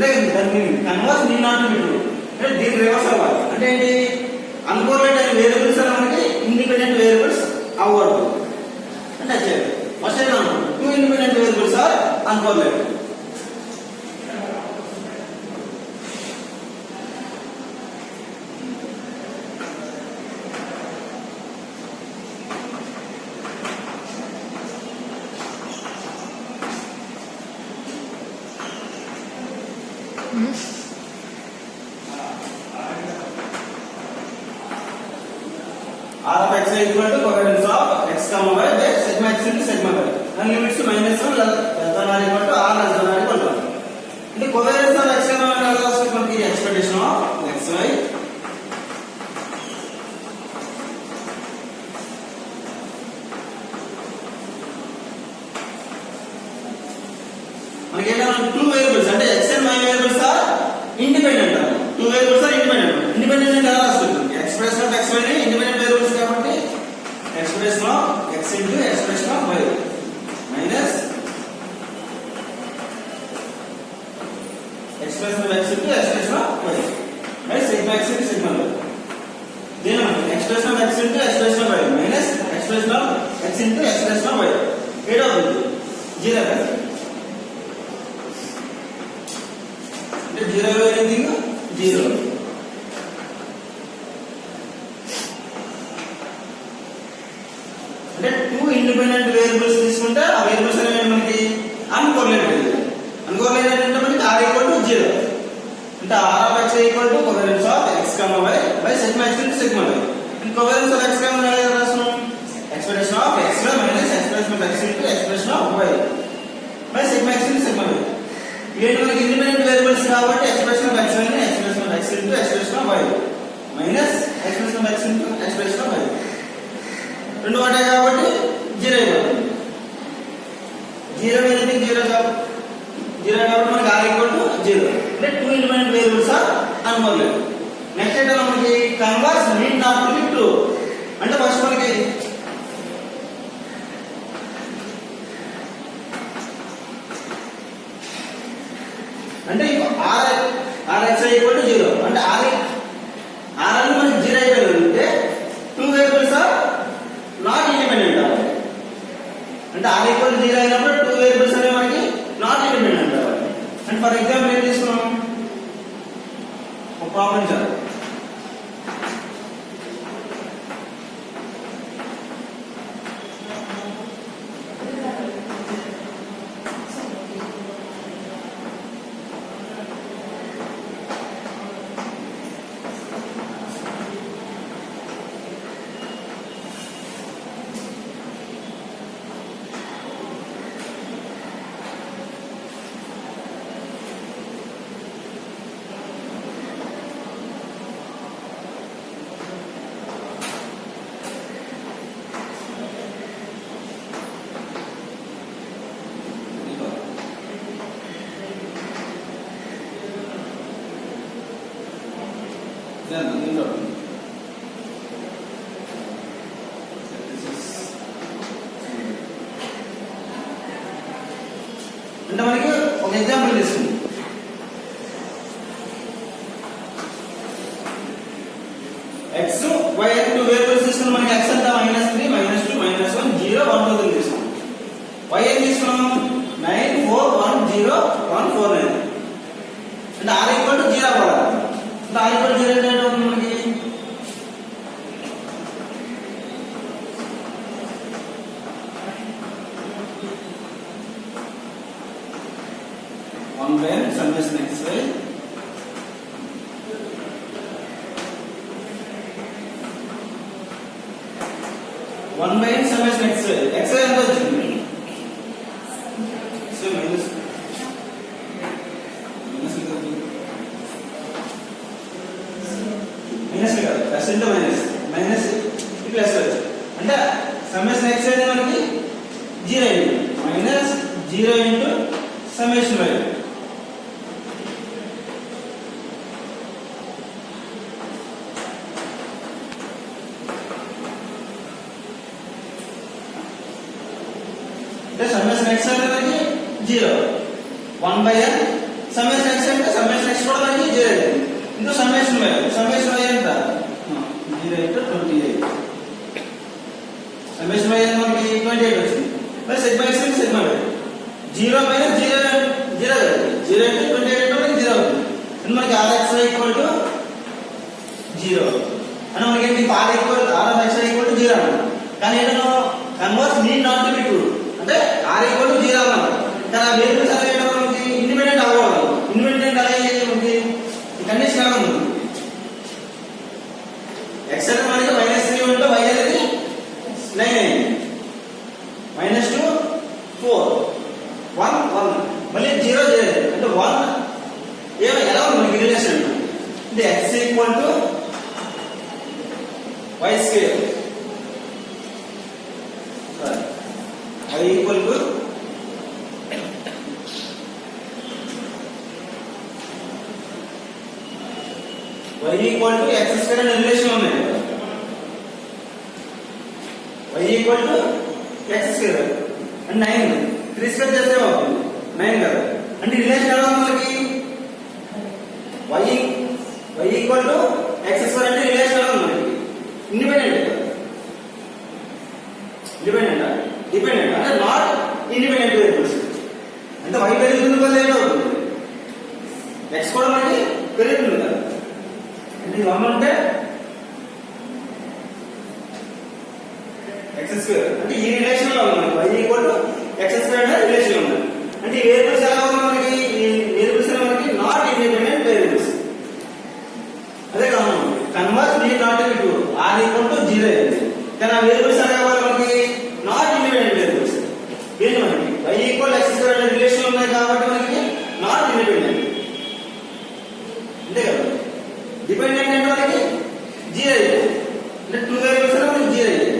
అంటే దాన్ని converse need not true అంటే దీని రివర్స్ అవ్వాలి. అంటే ఏంటి అన్కోరిలేట్ అయిన వేరియబుల్స్ అని మనకి ఇండిపెండెంట్ వేరియబుల్స్ అవ్వదు అంటే చేయాలి. ఫస్ట్ ఏమన్నా 2 independent variables are uncorrelated. R of x is equal to covariance of x comma y by sigma x into sigma y and limits to -1 less than or equal to r less than or equal to 1. The covariance of x comma y is equal to the expectation of x y మనకి ఏంటంటే 2 variables అంటే x and y variables are independent. 2 variables are independent. Independent అంటే ఎలా రాస్తుంది expression of x y ని independent variables కాబట్టి expression of x into expression of y minus expression of x into expression of y by sigma x into sigma y. Then expression of x into expression of y minus expression of x into expression of y. What అవుతుంది 0 కదా. అంటే 0 anything 0. అంటే 2 independent variables తీసుకుంటే ఆ variables అనేవి మనకి అన్కోరిలేటెడ్. అన్కోరిలేటెడ్ అంటే మనకి r ఈక్వల్ టు 0 అంటే r of x equal to covariance of x, y by sigma x into sigma y. ఈ కోవరెన్స్ ఆఫ్ x y ఎలా రాస్తున్నాం expression of x minus expression of x into expression of y by sigma x into sigma y. ఇవి మనకి independent variables కాబట్టి expression of x ని expression of x into expression of y minus expression of x into expression of y. రెండు ఒకటే కాబట్టి 0 అయిపోతుంది. 0 అనేది 0 కాబట్టి మనకి r ఈక్వల్ టు 0 అంటే 2 ఇండిపెండెంట్ వేరియబుల్స్ ఆర్ అన్కోరిలేటెడ్. నెక్స్ట్ ఏంటంటే మనకి converse need not to be true అంటే ఫస్ట్ మనకి అంటే rx ఈక్వల్ టు 0 అంటే r అని మనకి 0 అయిపోయిందంటే 2 వేరియబుల్స్ ఆర్ నాట్ ఇండిపెండెంట్ అవ్వాలి. అంటే r ఈక్వల్ టు 0 అయినప్పుడు 2 వేరియబుల్స్ అనేవి మనకి నాట్ ఇండిపెండెంట్ అవ్వాలి. అండ్ ఫర్ ఎగ్జాంపుల్ ఏం తీసుకున్నాం ఒక ప్రాబ్లం చేద్దాం. అంటే మనకి ఒక ఎగ్జాంపుల్ తీసుకుందాం. x y అని 2 వేరియబుల్స్ తీసుకున్నాం. మనకి x అంతా -3 -2 -1 0 1 2 తీసుకున్నాం. y ఏం తీసుకున్నాం 9 4 1 0 1 4 9 అంటే r ఈక్వల్ టు 0 అవ్వాలి. అంటే r ఈక్వల్ టు 0 అంటే ఏంటో మనకి 1 by n summation x y 1 by n summation x y x y ఎంత వచ్చింది సో మైనస్ కాదు ప్లస్ ఇంటూ మైనస్ ప్లస్ అంటే సమ్మేషన్ x అనేది మనకి 0 అయింది మైనస్ 0 ఇంటూ సమ్మేషన్ y అంటే సమ్మేషన్ x అనేది 0 1 by n సమ్మేషన్ x అంటే సమ్మేషన్ x కూడా మనకి 0 అవుతుంది. ఇంటూ సమ్మేషన్ y ఎంత 0 into 28. సమ్మేషన్ y ఎంత మనకి 28 వచ్చింది. మరి సిగ్మా x అంటే సిగ్మా y 0 మైనస్ 0 0 అవుతుంది. 0 అంటే 28 అంటే మనకి 0 అవుతుంది. అంటే మనకి rxy ఈక్వల్ టు 0 అని మనకి ఏంటి r equal rxy equal to 0 అన్నాం. కానీ ఏంటో converse need not to be true అంటే r ఈక్వల్ టు 0 అన్నాం. కానీ ఆ వేరియబుల్స్ అలా ఏంటో మనకి ఇండిపెండెంట్ అవ్వాలి. ఇండిపెండెంట్ అలా మనకి ఈ కండిషన్ ఎలా ఉంది x అంటే మనకి -3 ఉంటే y అనేది 9 అయింది. -2 4 1 1 మళ్ళీ 0 0 అంటే 1 ఎలా ఉంది మనకి రిలేషన్ అంటే x equal to y square y equal to y equal to x square అనే రిలేషన్ ఉన్నాయి. y equal to x square అంటే 9 3 స్క్వేర్ చేస్తే అవుతుంది 9 కదా. అంటే రిలేషన్ ఎలా ఉంది మనకి y equal to x square అంటే రిలేషన్ ఎలా ఉంది మనకి ఇండిపెండెంట్ డిపెండెంట్ అంటే నాట్ ఇండిపెండెంట్ వేరియబుల్స్. అంటే y పెరుగుతుంది వల్ల ఏమవుతుంది x కూడా మనకి పెరుగుతుంది కదా. అంటే 1 ఉంటే x స్క్వేర్ అంటే ఈ రిలేషన్ లో ఉంది మనకి y equal to x square అనే రిలేషన్ ఉంది. అంటే ఈ వేరియబుల్స్ ఎలా ఉంది మనకి ఈ వేరియబుల్స్ మనకి నాట్ ఇండిపెండెంట్ వేరియబుల్స్. అదే కాదు converse need not to be true r equal to 0 అయింది. కానీ ఆ వేరియబుల్స్ ఎలా కావాలి మనకి నాట్ ఇండిపెండెంట్ వేరియబుల్స్. ఏంటి మనకి y ఈక్వల్ x స్క్వేర్ అనే రిలేషన్ ఉన్నాయి కాబట్టి మనకి నాట్ ఇండిపెండెంట్ అంతే కదా. డిపెండెంట్ అంటే మనకి 0 అయింది. అంటే 2 వేరియబుల్స్ మనకి 0 అయింది.